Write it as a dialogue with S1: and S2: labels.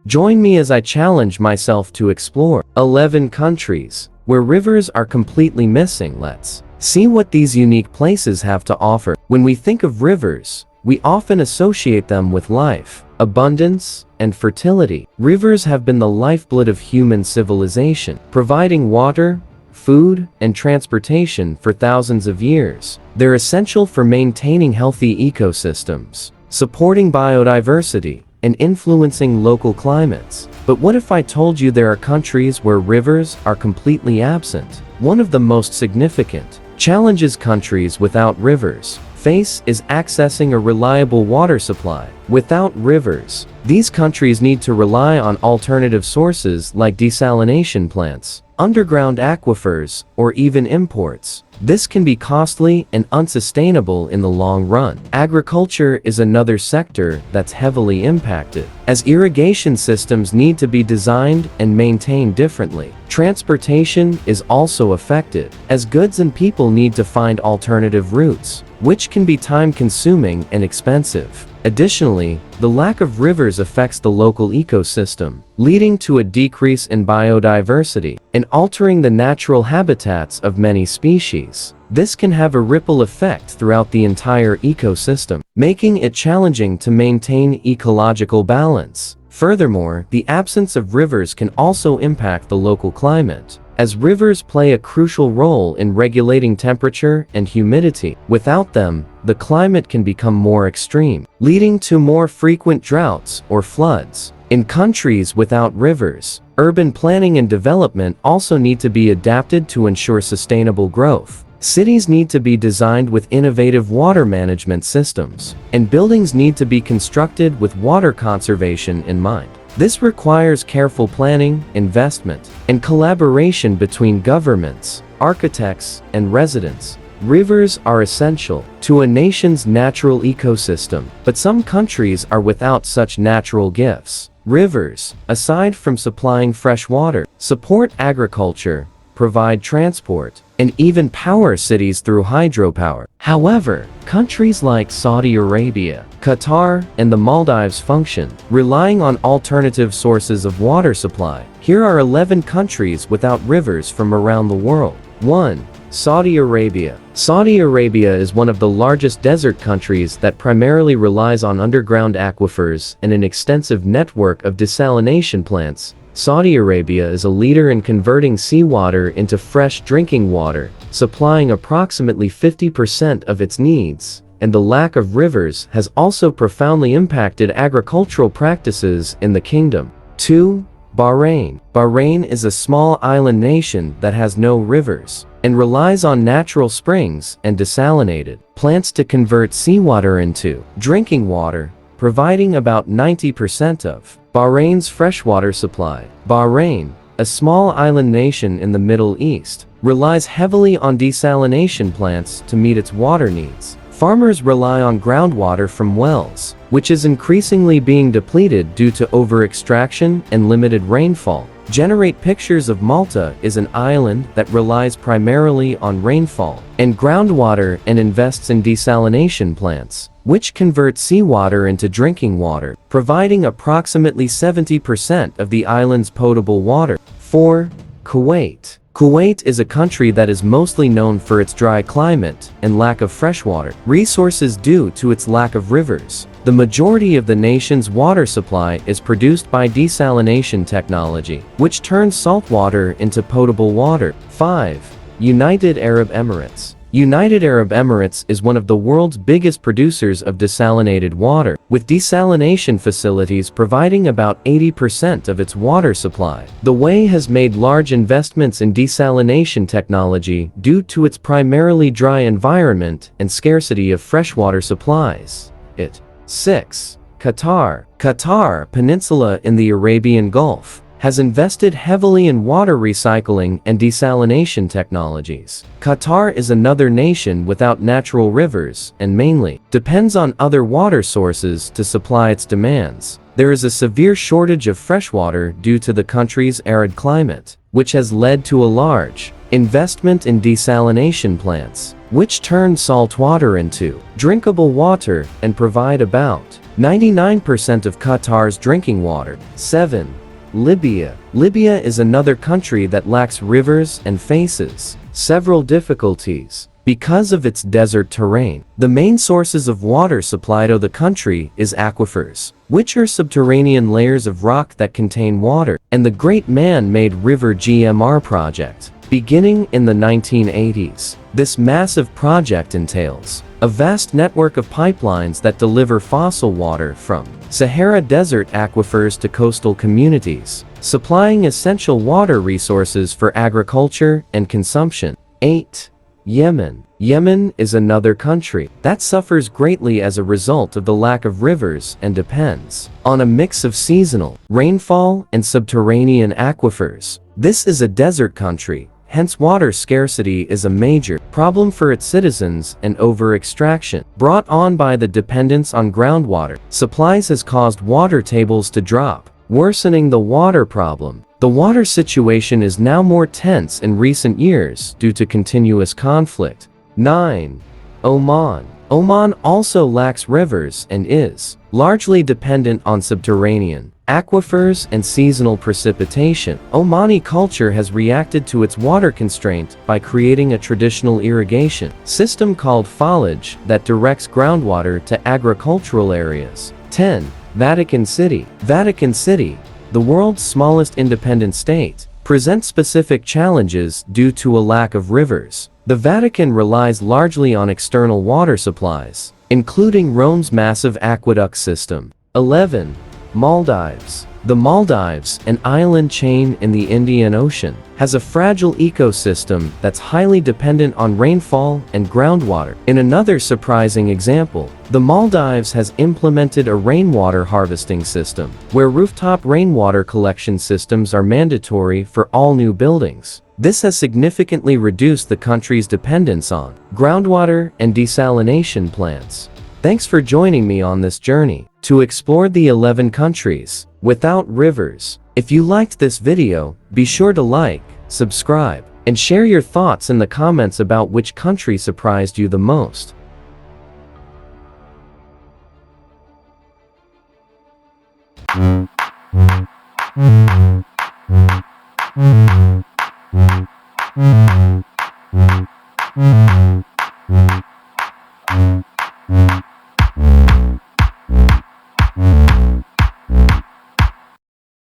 S1: Join me as I challenge myself to explore 11 countries where rivers are completely missing. Let's see what these unique places have to offer. When we think of rivers, we often associate them with life, abundance, and fertility. Rivers have been the lifeblood of human civilization, providing water, food, and transportation for thousands of years. They're essential for maintaining healthy ecosystems, supporting biodiversity, and influencing local climates. But what if I told you there are countries where rivers are completely absent? One of the most significant challenges countries without rivers face is accessing a reliable water supply. Without rivers, these countries need to rely on alternative sources like desalination plants, underground aquifers, or even imports. This can be costly and unsustainable in the long run. Agriculture is another sector that's heavily impacted, as irrigation systems need to be designed and maintained differently. Transportation is also affected, as goods and people need to find alternative routes, which can be time-consuming and expensive. Additionally, the lack of rivers affects the local ecosystem, leading to a decrease in biodiversity and altering the natural habitats of many species. This can have a ripple effect throughout the entire ecosystem, making it challenging to maintain ecological balance. Furthermore, the absence of rivers can also impact the local climate, as rivers play a crucial role in regulating temperature and humidity. Without them, the climate can become more extreme, leading to more frequent droughts or floods. In countries without rivers, urban planning and development also need to be adapted to ensure sustainable growth. Cities need to be designed with innovative water management systems, and buildings need to be constructed with water conservation in mind. This requires careful planning, investment, and collaboration between governments, architects, and residents. Rivers are essential to a nation's natural ecosystem, but some countries are without such natural gifts. Rivers, aside from supplying fresh water, support agriculture, provide transport, and even power cities through hydropower. However, countries like Saudi Arabia, Qatar, and the Maldives function, relying on alternative sources of water supply. Here are 11 countries without rivers from around the world. 1. Saudi Arabia. Saudi Arabia is one of the largest desert countries that primarily relies on underground aquifers and an extensive network of desalination plants. Saudi Arabia is a leader in converting seawater into fresh drinking water, supplying approximately 50% of its needs, and the lack of rivers has also profoundly impacted agricultural practices in the kingdom. 2. Bahrain. Bahrain is a small island nation that has no rivers and relies on natural springs and desalinated plants to convert seawater into drinking water, providing about 90% of Bahrain's freshwater supply. Bahrain, a small island nation in the Middle East, relies heavily on desalination plants to meet its water needs. Farmers rely on groundwater from wells, which is increasingly being depleted due to over-extraction and limited rainfall. Generate Pictures of Malta is an island that relies primarily on rainfall and groundwater and invests in desalination plants, which convert seawater into drinking water, providing approximately 70% of the island's potable water. 4. Kuwait. Kuwait is a country that is mostly known for its dry climate and lack of freshwater resources due to its lack of rivers. The majority of the nation's water supply is produced by desalination technology, which turns salt water into potable water. 5. United Arab Emirates. United Arab Emirates is one of the world's biggest producers of desalinated water, with desalination facilities providing about 80% of its water supply. The UAE has made large investments in desalination technology due to its primarily dry environment and scarcity of freshwater supplies. 6. Qatar. Qatar, a peninsula in the Arabian Gulf, has invested heavily in water recycling and desalination technologies. Qatar is another nation without natural rivers and mainly depends on other water sources to supply its demands. There is a severe shortage of freshwater due to the country's arid climate, which has led to a large Investment in desalination plants, which turn salt water into drinkable water and provide about 99% of Qatar's drinking water. 7. Libya. Libya is another country that lacks rivers and faces several difficulties because of its desert terrain. The main sources of water supply to the country is aquifers, which are subterranean layers of rock that contain water, and the Great Man-Made River GMR project, beginning in the 1980s. This massive project entails a vast network of pipelines that deliver fossil water from Sahara Desert aquifers to coastal communities, supplying essential water resources for agriculture and consumption. 8. Yemen. Yemen is another country that suffers greatly as a result of the lack of rivers and depends on a mix of seasonal rainfall and subterranean aquifers. This is a desert country, hence water scarcity is a major problem for its citizens, and over-extraction, brought on by the dependence on groundwater supplies, has caused water tables to drop, worsening the water problem. The water situation is now more tense in recent years due to continuous conflict. 9. Oman. Oman also lacks rivers and is largely dependent on subterranean aquifers and seasonal precipitation. Omani culture has reacted to its water constraint by creating a traditional irrigation system called fallage that directs groundwater to agricultural areas. 10. Vatican City. Vatican City, the world's smallest independent state, presents specific challenges due to a lack of rivers. The Vatican relies largely on external water supplies, including Rome's massive aqueduct system. 11. Maldives. The Maldives, an island chain in the Indian Ocean, has a fragile ecosystem that's highly dependent on rainfall and groundwater. In another surprising example, the Maldives has implemented a rainwater harvesting system, where rooftop rainwater collection systems are mandatory for all new buildings. This has significantly reduced the country's dependence on groundwater and desalination plants. Thanks for joining me on this journey to explore the 11 countries without rivers. If you liked this video, be sure to like, subscribe, and share your thoughts in the comments about which country surprised you the most.